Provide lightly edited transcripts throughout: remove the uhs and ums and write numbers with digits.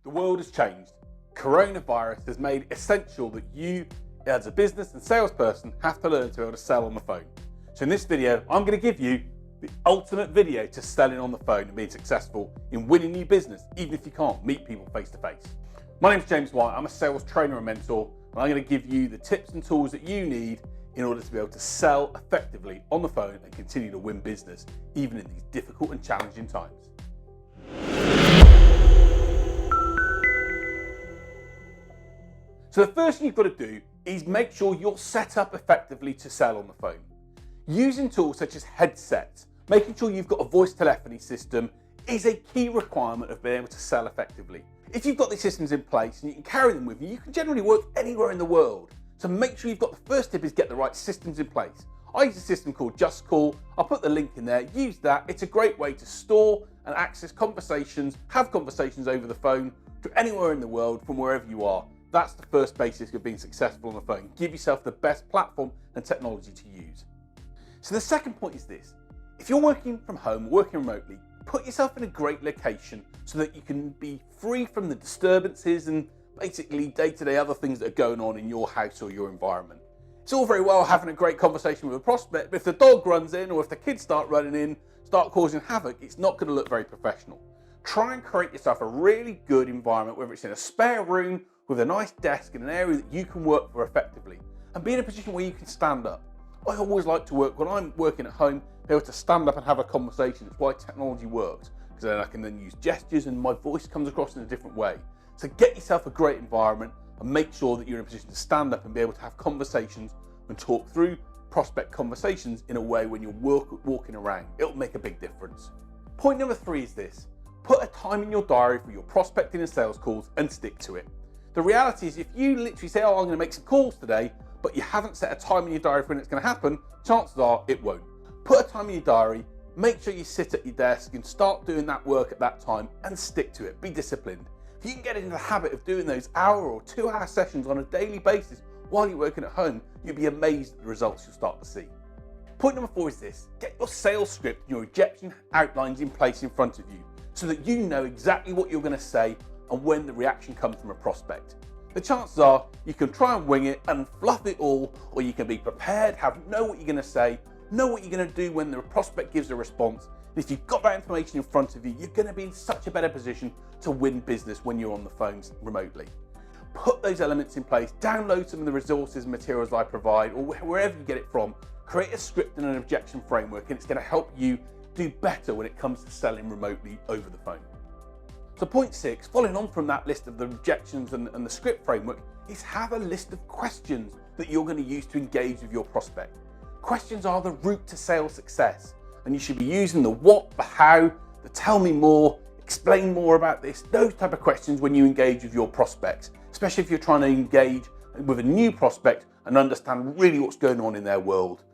The world has changed. Coronavirus has made it essential that you, as a business and salesperson, have to learn to be able to sell on the phone. So in this video, I'm going to give you the ultimate video to selling on the phone and being successful in winning new business, even if you can't meet people face to face. My name is James White. I'm a sales trainer and mentor, and I'm going to give you the tips and tools that you need in order to be able to sell effectively on the phone and continue to win business, even in these difficult and challenging times. So the first thing you've got to do is make sure you're set up effectively to sell on the phone. Using tools such as headsets, making sure you've got a voice telephony system is a key requirement of being able to sell effectively. If you've got these systems in place and you can carry them with you, you can generally work anywhere in the world. So make sure you've got the first tip is get the right systems in place. I use a system called JustCall. I'll put the link in there. Use that. It's a great way to store and access conversations, have conversations over the phone to anywhere in the world from wherever you are. That's the first basis of being successful on the phone. Give yourself the best platform and technology to use. So the second point is this. If you're working from home, working remotely, put yourself in a great location so that you can be free from the disturbances and basically day-to-day other things that are going on in your house or your environment. It's all very well having a great conversation with a prospect, but if the dog runs in or if the kids start running in, start causing havoc, it's not going to look very professional. Try and create yourself a really good environment, whether it's in a spare room with a nice desk in an area that you can work for effectively, and be in a position where you can stand up. I always like to work when I'm working at home, be able to stand up and have a conversation. It's why technology works, because then I can then use gestures and my voice comes across in a different way. So get yourself a great environment and make sure that you're in a position to stand up and be able to have conversations and talk through prospect conversations in a way when you're walking around. It'll make a big difference. Point number 3 is this. Put a time in your diary for your prospecting and sales calls and stick to it. The reality is if you literally say, oh, I'm going to make some calls today, but you haven't set a time in your diary for when it's going to happen, chances are it won't. Put a time in your diary, make sure you sit at your desk and start doing that work at that time and stick to it. Be disciplined. If you can get into the habit of doing those hour or 2 hour sessions on a daily basis while you're working at home, you'll be amazed at the results you'll start to see. Point number 4 is this. Get your sales script and your objection outlines in place in front of you so that you know exactly what you're going to say and when the reaction comes from a prospect. The chances are you can try and wing it and fluff it all, or you can be prepared, know what you're going to say, know what you're going to do when the prospect gives a response. And if you've got that information in front of you, you're going to be in such a better position to win business when you're on the phones remotely. Put those elements in place, download some of the resources and materials I provide, or wherever you get it from, create a script and an objection framework, and it's going to help you do better when it comes to selling remotely over the phone. So point 6, following on from that list of the objections and the script framework, is have a list of questions that you're going to use to engage with your prospect. Questions are the route to sales success, and you should be using the what, the how, the tell me more, explain more about this, those type of questions when you engage with your prospects, especially if you're trying to engage with a new prospect and understand really what's going on in their world.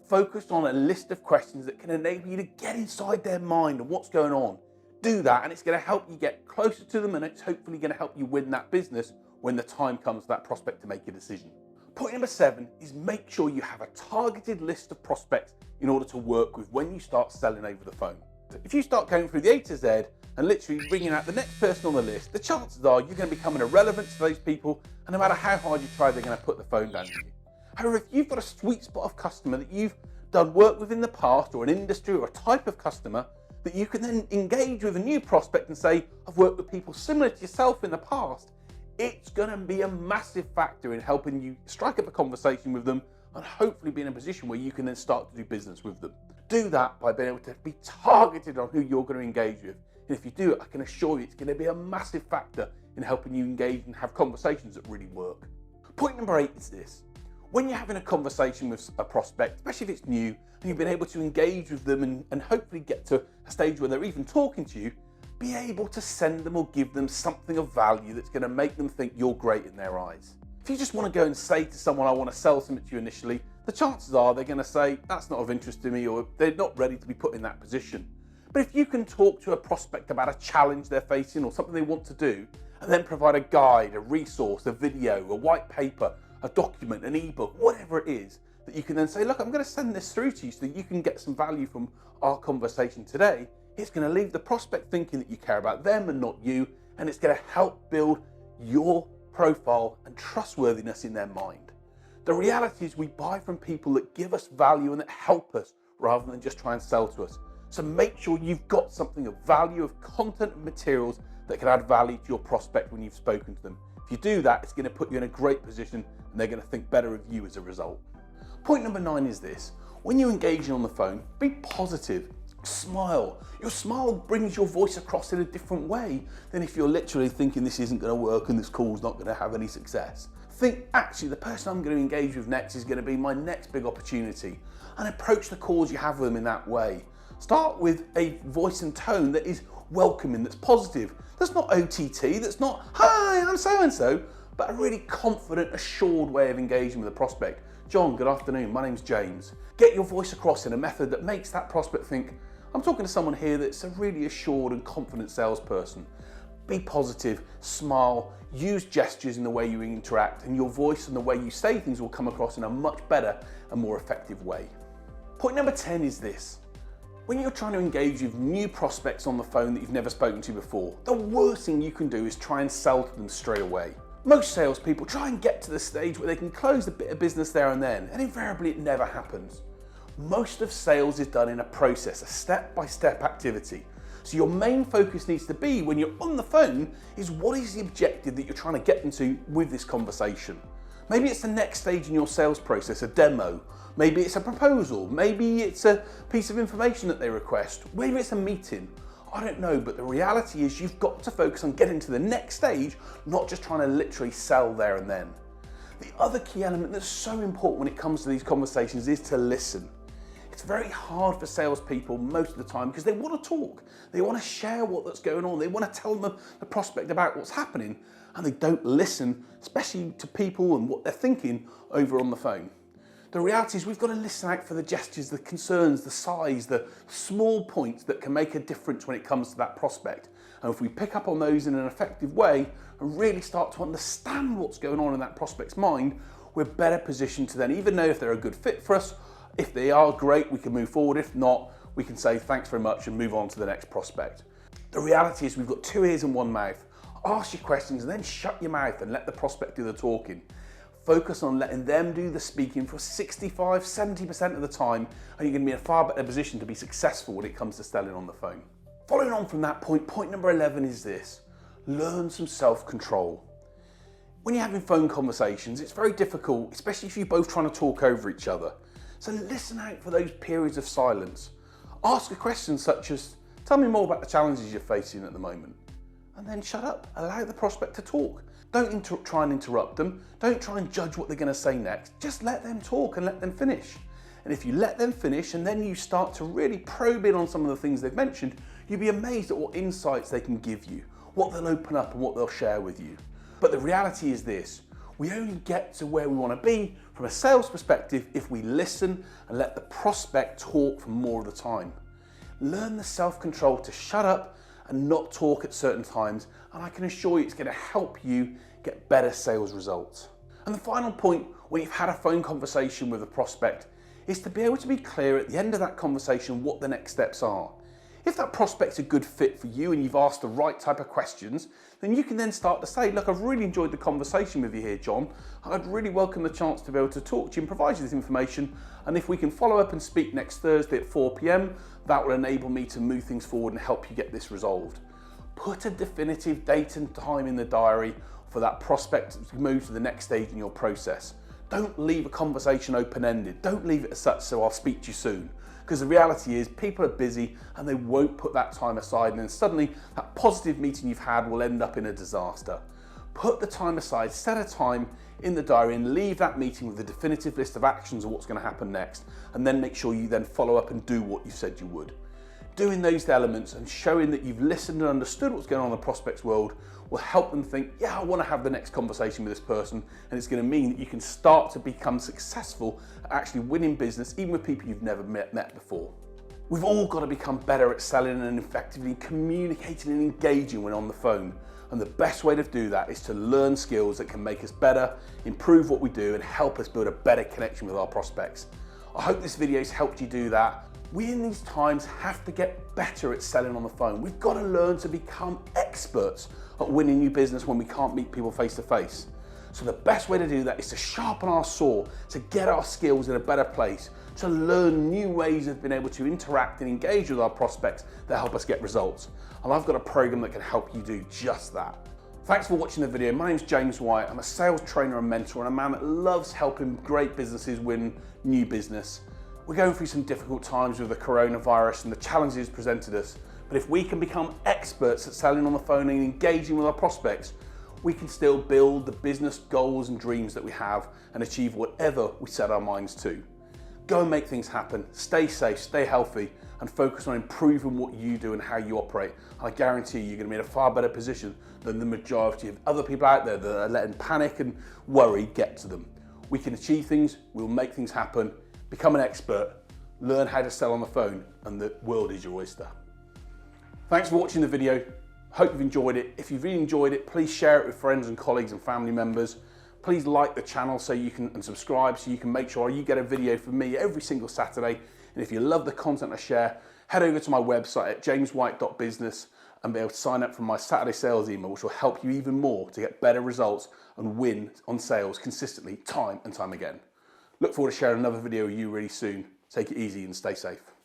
Focus on a list of questions that can enable you to get inside their mind and what's going on. Do that, and it's going to help you get closer to them, and it's hopefully going to help you win that business when the time comes for that prospect to make a decision. Point number 7 is make sure you have a targeted list of prospects in order to work with when you start selling over the phone. So if you start going through the A to Z and literally bringing out the next person on the list, the chances are you're going to become irrelevant to those people, and no matter how hard you try, they're going to put the phone down to you. However, if you've got a sweet spot of customer that you've done work with in the past, or an industry or a type of customer, that you can then engage with a new prospect and say, I've worked with people similar to yourself in the past, it's going to be a massive factor in helping you strike up a conversation with them and hopefully be in a position where you can then start to do business with them. Do that by being able to be targeted on who you're going to engage with. And if you do it, I can assure you it's going to be a massive factor in helping you engage and have conversations that really work. Point number 8 is this. When you're having a conversation with a prospect, especially if it's new, and you've been able to engage with them and hopefully get to a stage where they're even talking to you, be able to send them or give them something of value that's going to make them think you're great in their eyes. If you just want to go and say to someone, I want to sell something to you initially, the chances are they're going to say, that's not of interest to me, or they're not ready to be put in that position. But if you can talk to a prospect about a challenge they're facing or something they want to do, and then provide a guide, a resource, a video, a white paper, a document, an ebook, whatever it is, that you can then say, look, I'm going to send this through to you so that you can get some value from our conversation today. It's going to leave the prospect thinking that you care about them and not you, and it's going to help build your profile and trustworthiness in their mind. The reality is we buy from people that give us value and that help us rather than just try and sell to us. So make sure you've got something of value, of content and materials that can add value to your prospect when you've spoken to them. If you do that, it's going to put you in a great position and they're going to think better of you as a result. Point number 9 is this. When you're engaging on the phone, be positive. Smile. Your smile brings your voice across in a different way than if you're literally thinking this isn't going to work and this call's not going to have any success. Think, actually, the person I'm going to engage with next is going to be my next big opportunity, and approach the calls you have with them in that way. Start with a voice and tone that is welcoming, that's positive, that's not OTT, that's not, hi, I'm so-and-so, but a really confident, assured way of engaging with a prospect. John, good afternoon, my name's James. Get your voice across in a method that makes that prospect think, I'm talking to someone here that's a really assured and confident salesperson. Be positive, smile, use gestures in the way you interact, and your voice and the way you say things will come across in a much better and more effective way. Point number 10 is this. When you're trying to engage with new prospects on the phone that you've never spoken to before, the worst thing you can do is try and sell to them straight away. Most salespeople try and get to the stage where they can close a bit of business there and then, and invariably it never happens. Most of sales is done in a process, a step-by-step activity. So your main focus needs to be, when you're on the phone, is what is the objective that you're trying to get them to with this conversation. Maybe it's the next stage in your sales process, a demo. Maybe it's a proposal. Maybe it's a piece of information that they request. Maybe it's a meeting. I don't know, but the reality is you've got to focus on getting to the next stage, not just trying to literally sell there and then. The other key element that's so important when it comes to these conversations is to listen. It's very hard for salespeople most of the time because they want to talk. They want to share what's going on. They want to tell the prospect about what's happening, and they don't listen, especially to people and what they're thinking over on the phone. The reality is we've got to listen out for the gestures, the concerns, the size, the small points that can make a difference when it comes to that prospect. And if we pick up on those in an effective way and really start to understand what's going on in that prospect's mind, we're better positioned to then even know if they're a good fit for us. If they are, great, we can move forward. If not, we can say thanks very much and move on to the next prospect. The reality is we've got 2 ears and 1 mouth. Ask your questions and then shut your mouth and let the prospect do the talking. Focus on letting them do the speaking for 65, 70% of the time, and you're going to be in a far better position to be successful when it comes to selling on the phone. Following on from that point, point number 11 is this. Learn some self-control. When you're having phone conversations, it's very difficult, especially if you're both trying to talk over each other. So listen out for those periods of silence. Ask a question such as, tell me more about the challenges you're facing at the moment. And then shut up, allow the prospect to talk. Don't try and interrupt them. Don't try and judge what they're going to say next. Just let them talk and let them finish. And if you let them finish and then you start to really probe in on some of the things they've mentioned, you'll be amazed at what insights they can give you, what they'll open up and what they'll share with you. But the reality is this. We only get to where we want to be from a sales perspective if we listen and let the prospect talk for more of the time. Learn the self-control to shut up and not talk at certain times, and I can assure you it's going to help you get better sales results. And the final point when you've had a phone conversation with a prospect is to be able to be clear at the end of that conversation what the next steps are. If that prospect's a good fit for you and you've asked the right type of questions, then you can then start to say, look, I've really enjoyed the conversation with you here, John. I'd really welcome the chance to be able to talk to you and provide you this information. And if we can follow up and speak next Thursday at 4 p.m, that will enable me to move things forward and help you get this resolved. Put a definitive date and time in the diary for that prospect to move to the next stage in your process. Don't leave a conversation open-ended. Don't leave it as such, so I'll speak to you soon. Because the reality is people are busy and they won't put that time aside, and then suddenly that positive meeting you've had will end up in a disaster. Put the time aside, set a time in the diary and leave that meeting with a definitive list of actions of what's going to happen next, and then make sure you then follow up and do what you said you would. Doing those elements and showing that you've listened and understood what's going on in the prospect's world will help them think, yeah, I want to have the next conversation with this person, and it's going to mean that you can start to become successful at actually winning business, even with people you've never met before. We've all got to become better at selling and effectively communicating and engaging when on the phone. And the best way to do that is to learn skills that can make us better, improve what we do, and help us build a better connection with our prospects. I hope this video has helped you do that. We in these times have to get better at selling on the phone. We've got to learn to become experts at winning new business when we can't meet people face to face. So the best way to do that is to sharpen our saw, to get our skills in a better place, to learn new ways of being able to interact and engage with our prospects that help us get results. And I've got a program that can help you do just that. Thanks for watching the video. My name's James White. I'm a sales trainer and mentor and a man that loves helping great businesses win new business. We're going through some difficult times with the coronavirus and the challenges presented us. But if we can become experts at selling on the phone and engaging with our prospects, we can still build the business goals and dreams that we have and achieve whatever we set our minds to. Go and make things happen, stay safe, stay healthy, and focus on improving what you do and how you operate. I guarantee you're going to be in a far better position than the majority of other people out there that are letting panic and worry get to them. We can achieve things, we'll make things happen, become an expert, learn how to sell on the phone, and the world is your oyster. Thanks for watching the video. Hope you've enjoyed it. If you've really enjoyed it, please share it with friends and colleagues and family members. Please like the channel and subscribe so you can make sure you get a video from me every single Saturday. And if you love the content I share, head over to my website at jameswhite.business and be able to sign up for my Saturday sales email, which will help you even more to get better results and win on sales consistently time and time again. Look forward to sharing another video with you really soon. Take it easy and stay safe.